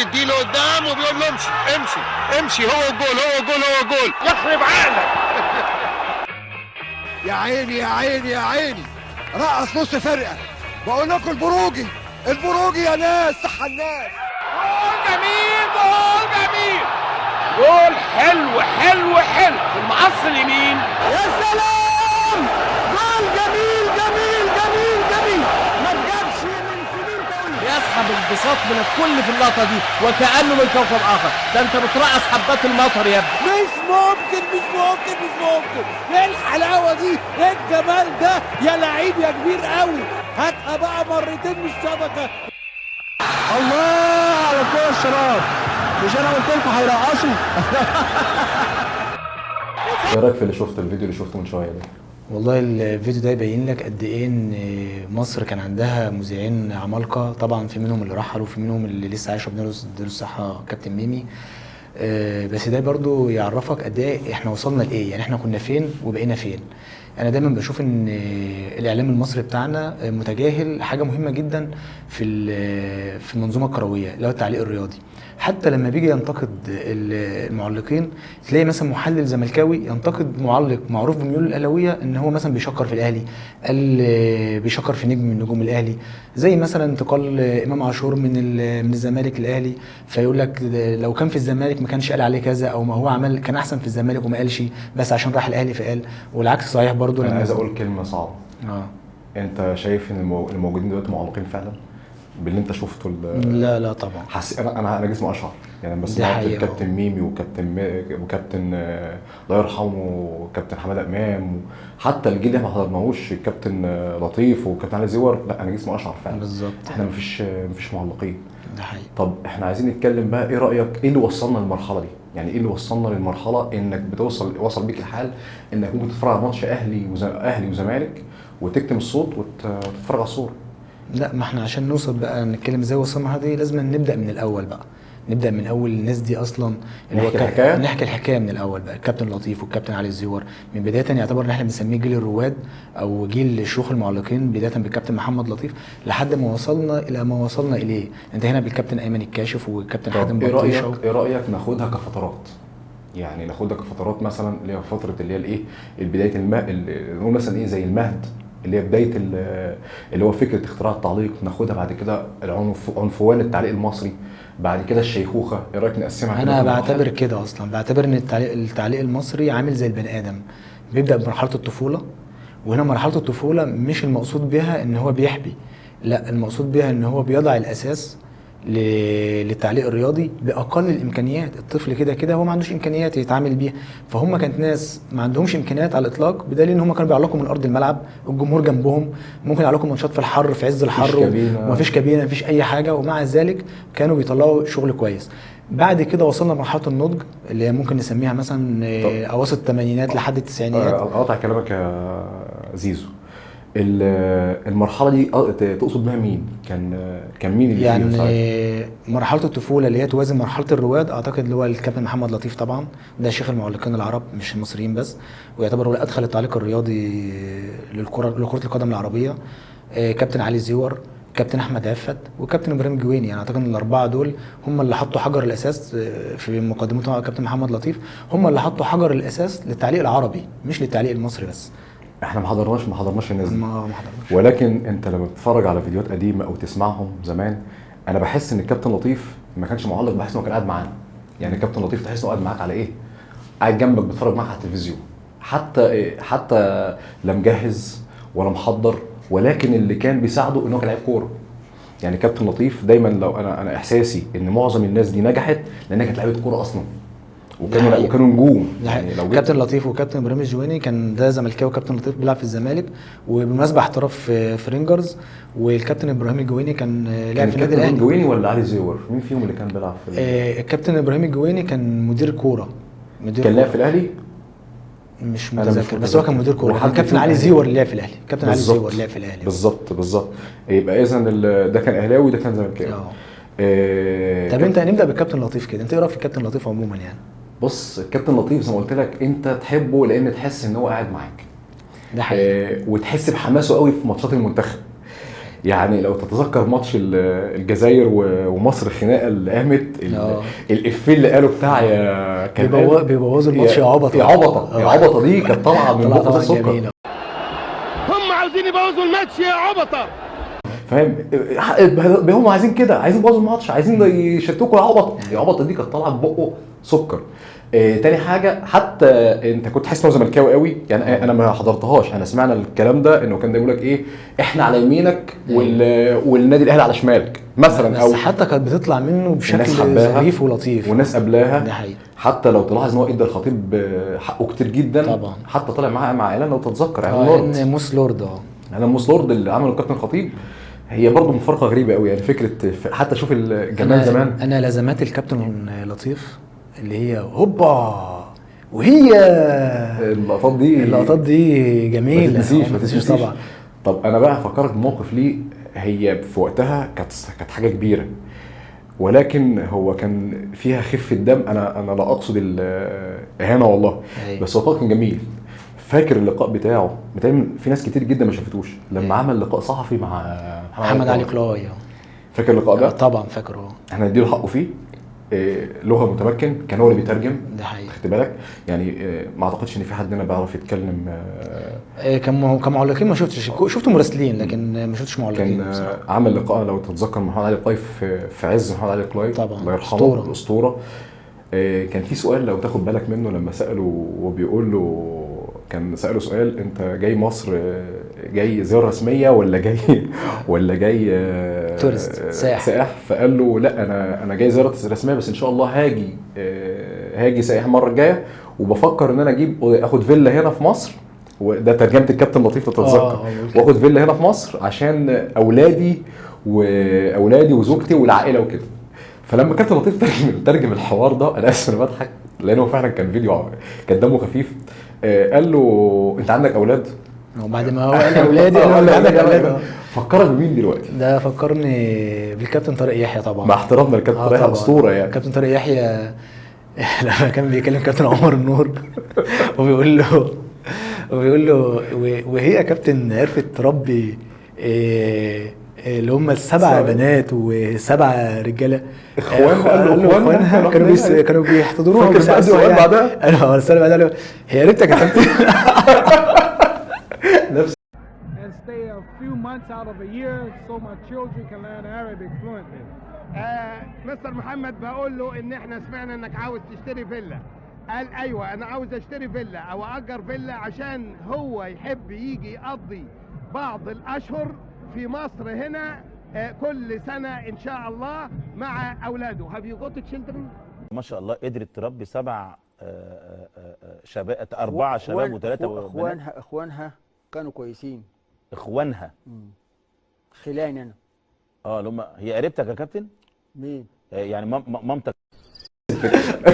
بيديله قدام وبيقول له امشي امشي امشي، هو الجول هو الجول هو الجول، يخرب عقلك. يا عيني يا عيني يا عيني، رقص نص فرقه. بقول لكم البروجي يا ناس، صح الناس. جول جميل جول جميل، جول حلو حلو حلو في المقص اليمين. يا سلام، جول جميل جميل جميل جميل، ما تجابش من سنين طويله. يسحب البساط من الكل في اللقطه دي وكانه من كوكب اخر. ده انت بترقص حبات المطر يا ابني. مش ممكن مش ممكن مش ممكن، ايه الحلاوه دي، ايه الجمال ده يا لعيب يا كبير قوي. هاتها بقى مرتين من الشبكه. الله على كل الشباب، مش انا قلت لكم هيرقصوا؟ ايه رايك في الفيديو اللي شفته من شويه ده؟ والله الفيديو ده يبين لك قد ايه ان مصر كان عندها مذيعين عمالقه. طبعا في منهم اللي رحلوا وفي منهم اللي لسه عايش ربنا يديله الصحه، كابتن ميمي. بس ده برضو يعرفك قد ايه احنا وصلنا لايه، يعني احنا كنا فين وبقينا فين. انا دايما بشوف ان الاعلام المصري بتاعنا متجاهل حاجه مهمه جدا في المنظومه الكرويه اللي هو التعليق الرياضي. حتى لما بيجي ينتقد المعلقين تلاقي مثلا محلل زملكاوي ينتقد معلق معروف بميول الاهلاويه ان هو مثلا بيشكر في الاهلي، قال بيشكر في نجم من نجوم الاهلي، زي مثلا انتقال امام عاشور من الزمالك للاهلي، فيقول لك لو كان في الزمالك ما كانش قال عليه كذا، او ما هو عمل كان احسن في الزمالك وما قالش بس عشان راح الاهلي فقال. والعكس صحيح برضو. انا عايز اقول كلمه صعبه. انت شايف ان الموجودين دلوقتي معلقين فعلا باللي انت شفته؟ لا طبعا. انا جسمي اشعر يعني، بس سمعت الكابتن ميمي وكابتن الله يرحمه وكابتن حماده امام، حتى الجيل اللي احنا ما حضرناهوش الكابتن لطيف وكابتن علي زيور. لا انا جسمي اشعر فعلا بالظبط. احنا مفيش معلقين. ده حقيقي. طب احنا عايزين نتكلم بقى، ايه رايك، ايه اللي وصلنا للمرحله دي؟ يعني ايه اللي وصلنا للمرحله انك وصل بيك الحال انك ممكن تتفرج على ماتش اهلي وزمالك وتكتم الصوت وتتفرج على الصوره؟ لا، ما احنا عشان نوصل بقى نتكلم ازاي وصلنا دي لازم نبدا من الاول بقى، نبدا من اول الناس دي اصلا اللي نحكي الحكايه من الاول بقى. الكابتن لطيف والكابتن علي الزيور من بدايه يعتبر ان احنا بنسميه جيل الرواد او جيل شيوخ المعلقين، بدايه بالكابتن محمد لطيف لحد ما وصلنا الى ما وصلنا اليه. انتهينا بالكابتن ايمن الكاشف والكابتن حاتم بطيشه. ايه رايك ناخدها كفترات؟ يعني ناخدها كفترات مثلا اللي هي فتره اللي هي الايه، البدايه نقول مثلا ايه زي المهد اللي هي بدايه اللي هو فكره اختراع التعليق، ناخدها بعد كده عنفوان التعليق المصري، بعد كده الشيخوخه. ايه رايك نقسمها؟ انا بعتبر كده اصلا، بعتبر ان التعليق المصري عامل زي البني ادم، بيبدا بمرحله الطفوله. وهنا مرحله الطفوله مش المقصود بها ان هو بيحبي، لا المقصود بها ان هو بيضع الاساس للتعليق الرياضي باقل الامكانيات. الطفل كده كده هو ما عندوش امكانيات يتعامل بيها، فهم كانت ناس ما عندهمش امكانيات على الاطلاق، بدليل ان هم كانوا بيعلقوا من ارض الملعب، الجمهور جنبهم، ممكن يعلقوا ماتشات في الحر في عز الحر ومفيش كابينه مفيش اي حاجه، ومع ذلك كانوا بيطلعوا شغل كويس. بعد كده وصلنا لمرحله النضج اللي هي ممكن نسميها مثلا اواسط الثمانينات لحد التسعينيات. اقطع كلامك يا زيزو، المرحله دي تقصد بها مين؟ كان مين اللي يعني فيها مرحله الطفوله اللي هي توازن مرحله الرواد؟ اعتقد اللي هو الكابتن محمد لطيف طبعا، ده شيخ المعلقين العرب مش المصريين بس، ويعتبر هو ادخل التعليق الرياضي لكره القدم العربيه. كابتن علي الزيور، كابتن احمد عفت، وكابتن ابراهيم الجويني. يعني اعتقد ان الاربعه دول هم اللي حطوا حجر الاساس في مقدمتهم على كابتن محمد لطيف، هم اللي حطوا حجر الاساس للتعليق العربي مش للتعليق المصري بس. احنا ما حضرناش الناس دي، ما حضرناش. ولكن انت لما بتتفرج على فيديوهات قديمه او تسمعهم زمان، انا بحس ان الكابتن لطيف ما كانش معلق، بحس انه كان قاعد معانا. يعني الكابتن لطيف تحس انه قاعد معاك على ايه؟ قاعد جنبك بيتفرج معاك على التلفزيون، حتى لا مجهز ولا محضر، ولكن اللي كان بيساعده ان هو كان لعيب كوره. يعني كابتن لطيف دايما، لو انا احساسي ان معظم الناس دي نجحت لانها كانت لعيبه كوره اصلا، وكانوا نجوم. يعني لو كابتن لطيف وكابتن ابراهيم الجويني كان ده زملكاوي، وكابتن لطيف بيلعب في الزمالك وبالمناسبه احترف في رينجرز، والكابتن ابراهيم الجويني كان لاعب في النادي الاهلي. الجويني ولا علي زيور؟ مين فيهم اللي كان بيلعب في الكابتن ابراهيم الجويني كان مدير كوره، كان لاعب في الاهلي مش متذكر، بس هو كان مدير كوره. الكابتن علي زيور اللي لعب في الاهلي، كابتن علي زيور لعب في الاهلي. بالظبط. يبقى اذا ده كان اهلاوي وده كان زملكاوي. طب انت هنبدا بالكابتن لطيف كده، انت ايه رايك في الكابتن لطيف عموما؟ يعني بص، الكابتن لطيف زي ما قلت لك انت تحبه لان تحس ان هو قاعد معاك، ده حقيقي. وتحس بحماسه قوي في ماتشات المنتخب. يعني لو تتذكر ماتش الجزائر ومصر، الخناقه اللي قامت، الافيه اللي قاله بتاع يا كمال بيبوظوا الماتش يا عبطه. يا عبطه يا عبطه دي كانت طالعه من بق السكر. هم عاوزين يبوظوا الماتش يا عبطه، فاهم؟ هم عايزين كده، عايزين يبوظوا الماتش، عايزين يشتكوا يا عبطه. يا عبطه دي كانت طالعه ببقه سكر. تاني حاجه، حتى انت كنت حاسس انه زملكاوي قوي يعني. انا ما حضرتهاش، انا سمعنا الكلام ده انه كان بيقول لك ايه، احنا على يمينك والنادي الاهلي على شمالك مثلا. او حتى كانت بتطلع منه بشكل ظريف ولطيف، والناس قبلها. ده حقيقي. حتى لو تلاحظ ان هو ادى الخطيب حقه كتير جدا طبعا. حتى طلع معاه مع اعلان لو تتذكر اعلان لورد، ان موس لورد. انا موس لورد اللي عمله الكابتن الخطيب. هي برضه مفارقه غريبه قوي يعني، فكره حتى شوف الجمال زمان. انا لازمات الكابتن لطيف اللي هي هوبا، وهي اللقطات دي جميله، ما تنسيش طبعا. طب انا بقى هفكرك بموقف ليه، هي في وقتها كانت حاجه كبيره، ولكن هو كان فيها خفه دم. انا لا اقصد الاهانه والله، بس هو كان جميل. فاكر اللقاء بتاعه في ناس كتير جدا ما شافتوش، لما عمل لقاء صحفي مع محمد علي كلاي. فاكر اللقاء ده؟ طبعا فاكره. احنا نديله حقه فيه. لغه متمكن، كان هو اللي بيترجم. ده حقيقي. خدت بالك يعني. ما اعتقدش ان في حد هنا بيعرف يتكلم. كمعلقين ما شفتش، شفت مراسلين لكن ما شفتش معلقين. كان عمل لقاء لو تتذكر محمد علي كلاي في عز محمد علي كلاي، طبعا الله يرحمه، الاسطوره. كان في سؤال لو تاخد بالك منه، لما ساله وبيقول له، كان ساله سؤال، انت جاي مصر جاي زياره رسميه ولا جاي تورست سائح؟ فقال له لا، انا جاي زياره رسميه، بس ان شاء الله هاجي سائح المره الجايه، وبفكر ان انا اخد فيلا هنا في مصر. وده ترجمه الكابتن لطيف تتذكر. واخد فيلا هنا في مصر عشان اولادي وزوجتي والعائله وكده. فلما كابتن لطيف ترجم الحوار ده، انا اسف انا بضحك لانه فعلا كان فيديو كان دمه خفيف. قال له انت عندك اولاد؟ وبعد ما هو قال اولادي قال له عندك اولاد. فكرك بمين دلوقتي؟ ده فكرني بالكابتن طارق يحيى طبعا، مع احترامنا للكابتن طارق يحيى، اسطوره يعني. كابتن طارق يحيى لما كان بيكلم كابتن عمر النور وبيقول له وهي كابتن عرفت تربي اللي هم ال7 بنات و7 رجاله اخوانها كانوا بيحتضنوها. فاكر بقى السؤال بعدها؟ انا السؤال بعدها هي ريتك يا كابتن. نفس and stay a few months out of a year so my children can learn Arabic fluently. مستر محمد بقول له ان احنا سمعنا انك عاوز تشتري فيلا. قال ايوه انا عاوز اشتري فيلا او اجر فيلا عشان هو يحب يجي يقضي بعض الاشهر في مصر هنا كل سنه ان شاء الله مع اولاده. Have you got children؟ ما شاء الله قدرت تربي 7 شباب، 4 شباب و3 اخوانها كانوا كويسين. اخوانها خلاني انا. هي قريبتك يا كابتن؟ مين؟ يعني مامتك.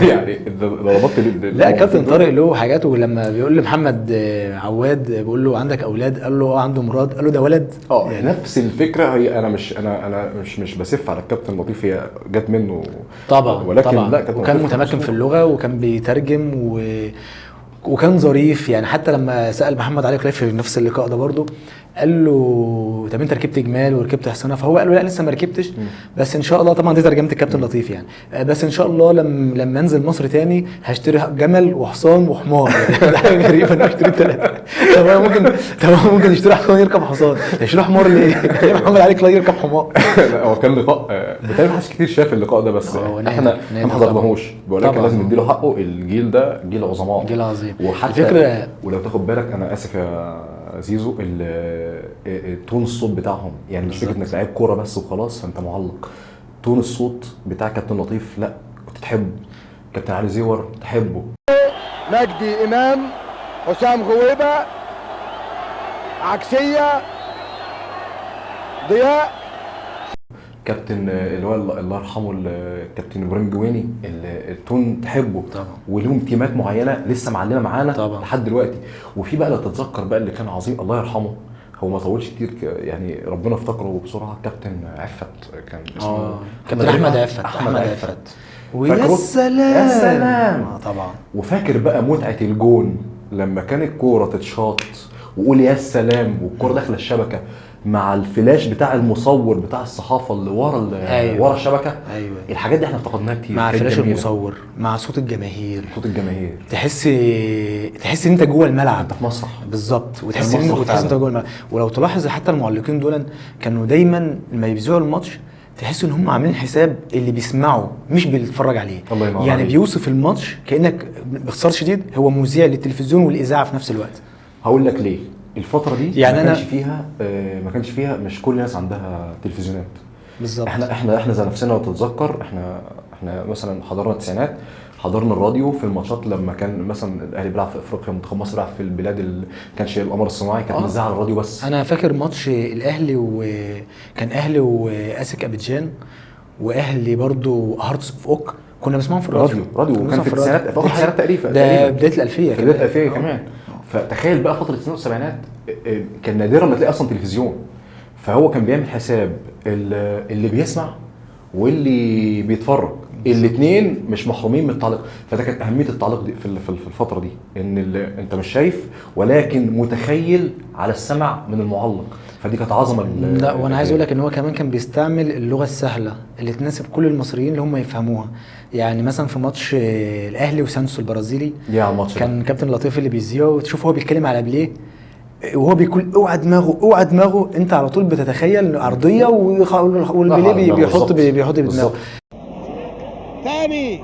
يعني ضربت. لا كابتن طارق له حاجاته، لما بيقول لمحمد عواد بيقول له عندك اولاد، قال له عنده مراد، قال له ده ولد. يعني نفس الفكره. هي انا مش بسف على الكابتن لطيف، هي جت منه طبعا، ولكن طبعا. لا، وكان متمكن في اللغه وكان بيترجم وكان ظريف يعني. حتى لما سأل محمد علي كلاي في نفس اللقاء ده برضو، قال له طب انت ركبت جمال وركبت حصانه؟ فهو قال له لا لسه ما ركبتش، بس ان شاء الله. طبعا دي ترجمه الكابتن لطيف يعني. بس ان شاء الله لما انزل مصر تاني هشتري جمل وحصان وحمار. يعني حاجه غريبه انه اشتري 3. طب ممكن يشتري حصان يركب حصان، يشتري حمار ليه؟ محمد علي كلاي يركب حمار. هو كان لقاء بتهيألي محدش كتير شاف اللقاء ده، بس احنا ما حضرناهوش، ولكن لازم نديله حقه. الجيل ده جيل عظماء، جيل عظيم. وحتى الفكره ولو تاخد بالك، انا اسف يا زيزو، تون الصوت بتاعهم يعني مش فكره انك لعيب كوره بس وخلاص فانت معلق. تون الصوت بتاع كابتن لطيف لا كنت تحبه. كابتن علي زيور تحبه. مجدي امام، حسام غويبه، عكسيه، ضياء، كابتن اللي هو الله يرحمه الكابتن ابراهيم جويني، التون تحبه طبعا. ولهم تيمات معينه لسه معلمه معانا طبعا لحد دلوقتي. وفي بقى لو تتذكر بقى اللي كان عظيم الله يرحمه، هو ما طولش كتير يعني ربنا افتكره بسرعه، كابتن عفت كان اسمه كابتن احمد عفت. ويا سلام يا سلام. طبعا. وفاكر بقى متعه الجون لما كانت الكوره تتشاط وقول يا سلام والكوره داخله الشبكه مع الفلاش بتاع المصور بتاع الصحافه اللي ورا أيوة. ورا الشبكه. ايوه الحاجات دي احنا افتقدناها كتير. مع كانت فلاش جميلة. المصور، مع صوت الجماهير، صوت الجماهير، تحس ان انت جوه الملعب، انت في مسرح بالظبط، وتحس المسرح ان انت جوه الملعب. ولو تلاحظ حتى المعلقين دول كانوا دايما لما يذيعوا الماتش تحس ان هم عاملين حساب اللي بيسمعه مش بيتفرج عليه. الله ينور يعني عليك. بيوصف الماتش كانك باختصار شديد هو مذيع للتلفزيون والاذاعه في نفس الوقت. هقول لك ليه. الفتره دي يعني ما كانش فيها مش كل الناس عندها تلفزيونات. بالظبط. احنا زي نفسنا لو تتذكر، احنا مثلا حضرنا التسعينات، حضرنا الراديو في الماتشات لما كان مثلا الاهلي بيلعب في افريقيا، منتخب مصر بيلعب في البلاد اللي كانش القمر الصناعي، كانت مذاعه على الراديو بس. انا فاكر ماتش الاهلي وكان اهلي واسك ابيجان واهلي برضو هارتس اوف اوك، كنا بنسمعهم في الراديو. راديو كان في التسعينات، في اخر التسعينات تقريبا، ده بدايه الالفيه، في بدايه الالفيه كمان. فتخيل بقى فتره الستينات والسبعينات كان نادرا ما تلاقي اصلا تلفزيون، فهو كان بيعمل حساب اللي بيسمع واللي بيتفرج، الاثنين مش محرومين من التعليق. فده كانت اهميه التعليق دي في الفتره دي، ان انت مش شايف ولكن متخيل على السمع من المعلق، فدي كانت عظمه. لا وانا عايز اقول لك ان هو كمان كان بيستعمل اللغه السهله اللي تناسب كل المصريين اللي هم يفهموها. يعني مثلا في ماتش الاهلي وسانتوس البرازيلي، كان كابتن لطيف اللي بيذيعه، وتشوف هو بيتكلم على بليه وهو بيقول اوعى دماغه، انت على طول بتتخيل ارضيه والبليه بيحط بدماغه. تاني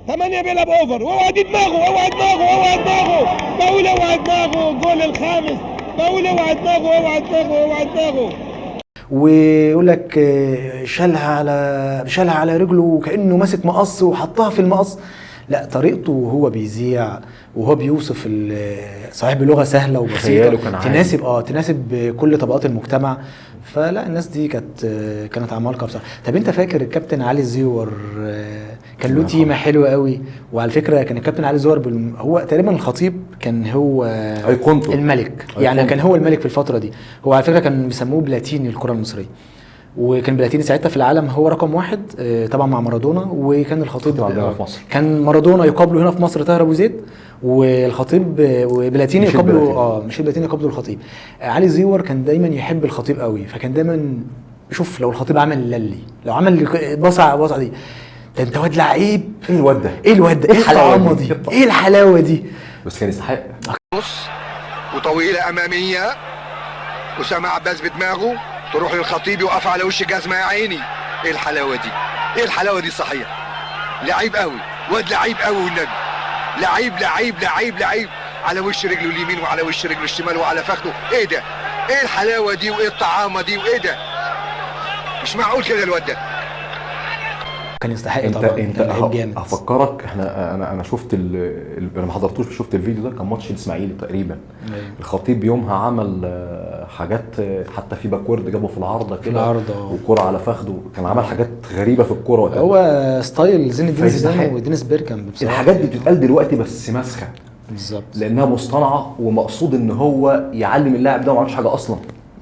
8 بيلعب اوفر، اوعى دماغه بقول اوعى دماغه، الجول الخامس بقول اوعى دماغه. ويقول لك شالها على رجله وكانه ماسك مقص وحطها في المقص. لا طريقته وهو بيذيع وهو بيوصف صحيح بلغه سهله وبسيطه تناسب كل طبقات المجتمع. فلا الناس دي كانت عمالقه بصراحه. طب انت فاكر الكابتن علي الزيور؟ كان له تيمه حلوه قوي. وعلى فكره كان الكابتن علي الزيور هو تقريبا الخطيب كان هو الملك، يعني كان هو الملك في الفتره دي. هو على فكره كان بيسموه بلاتيني الكره المصريه، وكان بلاتيني ساعتها في العالم هو رقم 1 طبعا مع مارادونا. وكان الخطيب عندنا في مصر، كان مارادونا يقابله هنا في مصر طاهر ابو زيد، والخطيب وبلاتيني يقابله مش بلاتيني يقابله الخطيب. علي زيور كان دايما يحب الخطيب قوي، فكان دايما شوف لو الخطيب عمل للي، لو عمل بصعه دي، ده انت واد لعيب. ايه الواد ده؟ ايه الحلاوه دي؟ ايه الحلاوه دي؟ بس كان يستحق. نص وطويله اماميه، اسامه عباس بدماغه تروح للخطيب يوقف على وش جزمه. يا عيني ايه الحلاوه دي صحيح. لعيب قوي، واد لعيب قوي والنبي، لعيب على وش رجله اليمين وعلى وش رجله الشمال وعلى فخذه. ايه ده؟ ايه الحلاوه دي وايه الطعامه دي وايه ده؟ مش معقول كده الواد ده. كان يستحق طبعا. انت هفكرك، انا شفت انا ما حضرتوش، شفت الفيديو ده، كان ماتش الاسماعيلي تقريبا. الخطيب يومها عمل حاجات، حتى في باكورد جابه في العارضه كده، وكرة على فخده، كان عمل حاجات غريبه في الكوره وقتها. هو ستايل زين الدين زيدان ودينيس بيركامب بصراحه. الحاجات دي بتتقال دلوقتي بس مسخه بالظبط، لانها مصطنعه ومقصود ان هو يعلم اللاعب ده ما عملش حاجه اصلا،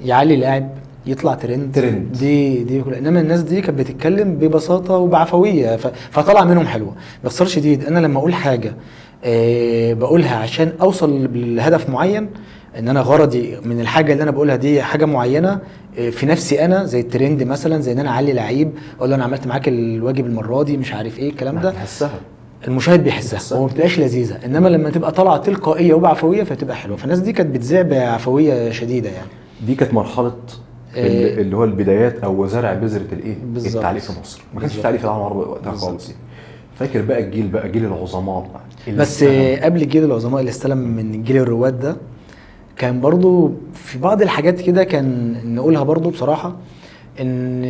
يعلي اللاعب يطلع ترند. دي كلها. انما الناس دي كانت بتتكلم ببساطه وبعفويه، فطلع منهم حلوه. باختصار شديد انا لما اقول حاجه بقولها عشان اوصل لهدف معين، ان انا غرضي من الحاجه اللي انا بقولها دي حاجه معينه في نفسي انا، زي الترند مثلا، زي ان انا اعلي لعيب اقول له انا عملت معاك الواجب المره دي مش عارف ايه الكلام ده. المشاهد بيحسها وما بتبقاش لذيذه. انما لما تبقى طالعه تلقائيه وبعفويه فتبقى حلوه. فالناس دي كانت بتذيع بعفويه شديده يعني. دي كانت مرحله اللي هو البدايات او زرع بذره التعليق في مصر. ما كانش التعليق في العالم العربي وقتها خالص. فاكر بقى جيل العظماء بس قبل جيل العظماء اللي استلم من جيل الرواد ده، كان برضو في بعض الحاجات كده كان نقولها برضو بصراحه، ان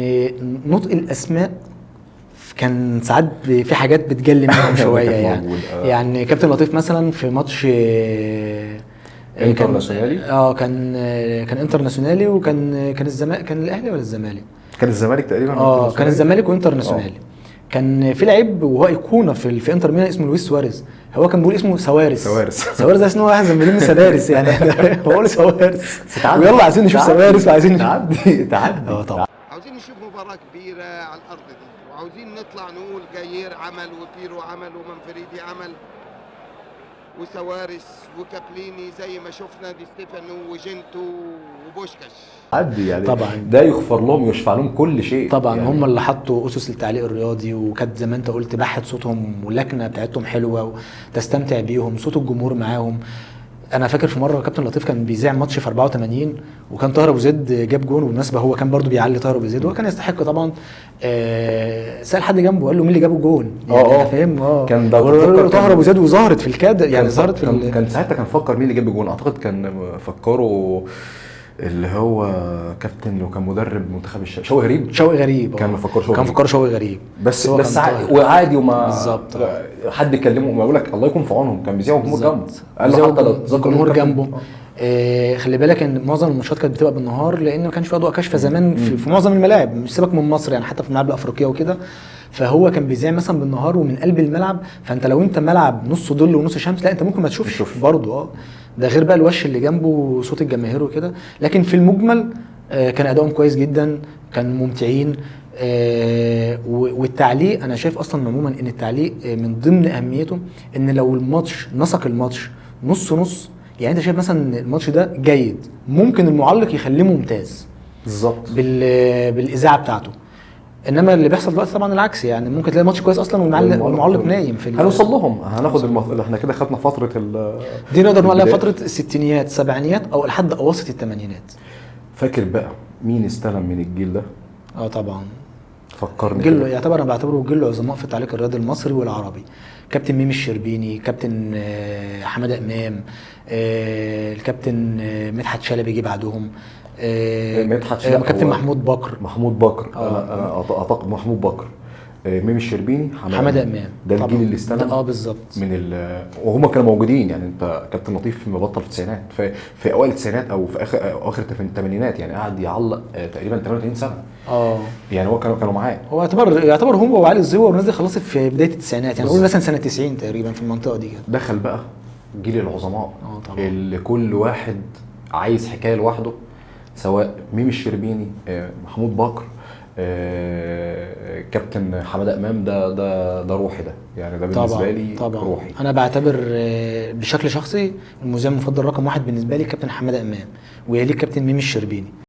نطق الاسماء كان ساعات في حاجات بتجلي منهم شويه يعني. يعني كابتن لطيف مثلا في ماتش انترناسيونالي، كان انترناسيونالي، وكان الزمالك، كان الاهلي ولا الزمالك؟ كان الزمالك تقريبا. كان الزمالك وانترناسيونالي. كان في لعيب وهو ايقونه في انتر ميلان اسمه لويس سواريز، هو كان بيقول اسمه سواريز ده اسمه واحد زي من سواريز يعني. هو سواريز ويلا عايزين نشوف سواريز وعايزين تعدي طبعا. عاوزين نشوف مباراه كبيره على الارض دي، وعاوزين نطلع نقول جاير عمل وبيرو عمل ومنفريدي عمل وسوارس وكابليني زي ما شفنا دي ستيفانو وجنتو وبوشكاش. عدي يعني طبعا ده يغفر لهم ويشفع لهم كل شيء طبعا يعني. هم اللي حطوا اسس التعليق الرياضي، وكانت زي ما انت قلت بحت صوتهم واللكنه بتاعتهم حلوه وتستمتع بيهم، صوت الجمهور معاهم. انا فاكر في مره كابتن لطيف كان بيذيع ماتش في 84 وكان طاهر ابو زيد جاب جون، وبالمناسبه هو كان برضو بيعلي طاهر ابو زيد وهو كان يستحق طبعا. سال حد جنبه قال له مين اللي جاب الجون يعني فاهم. كان ده طاهر ابو زيد وظهرت في الكاد يعني ظهرت في كان ساعتها كان فكر مين اللي جاب الجون، اعتقد كان فكروا اللي هو كابتن وكان مدرب منتخب شوقي غريب كان مفكر شوقي غريب بس وعادي وما بالظبط. حد كلمه ما يقول لك الله يكون في عونهم، كان بيذيعوا الجمهور جنبه، قال له حتى الجمهور جنبه. خلي بالك ان معظم الماتشات كانت بتبقى بالنهار لان ما كانش في اضواء كاشفه زمان في معظم الملاعب، مش سيبك من مصر يعني حتى في الملاعب الافريقيه وكده. فهو كان بيذيع مثلا بالنهار ومن قلب الملعب، فانت لو انت ملعب نص ظل ونص شمس لا انت ممكن ما تشوفش برضه. ده غير بقى الوش اللي جنبه وصوت الجماهير وكده. لكن في المجمل كان ادائهم كويس جدا، كان ممتعين. والتعليق انا شايف اصلا عموما ان التعليق من ضمن اهميته ان لو الماتش نسق الماتش نص يعني انت شايف مثلا الماتش ده جيد ممكن المعلق يخليه ممتاز بالظبط بالاذاعه بتاعته. انما اللي بيحصل دلوقتي طبعا العكس، يعني ممكن تلاقي الماتش كويس اصلا والمعلق نايم في هنوصل لهم. هناخد احنا كده خدنا فتره دي نقدر نقول عليها فتره الستينيات السبعينيات او لحد اواسط الثمانينات. فاكر بقى مين استلم من الجيل ده؟ طبعا فكرني جيل يعتبر انا بعتبره جيل عظماء في التعليق الرياضي المصري والعربي. كابتن ميمي الشربيني، كابتن حماده امام، الكابتن مدحت شلبي جه بعدهم، كابتن محمود بكر انا اعتقد محمود بكر، ميمي الشربيني، حماده امام. ده الجيل اللي استلم بالظبط من وهم كانوا موجودين. يعني انت كابتن لطيف مبطل في التسعينات، في اوائل التسعينات او في اخر الثمانينات، يعني قعد يعلق تقريبا 38 سنه. يعني هو كانوا معاه. هو يعتبر هو وعلي الزوار والناس دي خلصت في بدايه التسعينات، يعني قول مثلا سنه 90 تقريبا في المنطقه دي. دخل بقى جيل العظماء اللي كل واحد عايز حكايه لوحده، سواء ميمي الشربيني، محمود بكر، كابتن حماده امام. ده روحي، ده يعني ده بالنسبه لي طبعا روحي. انا بعتبر بشكل شخصي المذيع المفضل رقم 1 بالنسبه لي كابتن حماده امام، ويليه كابتن ميمي الشربيني.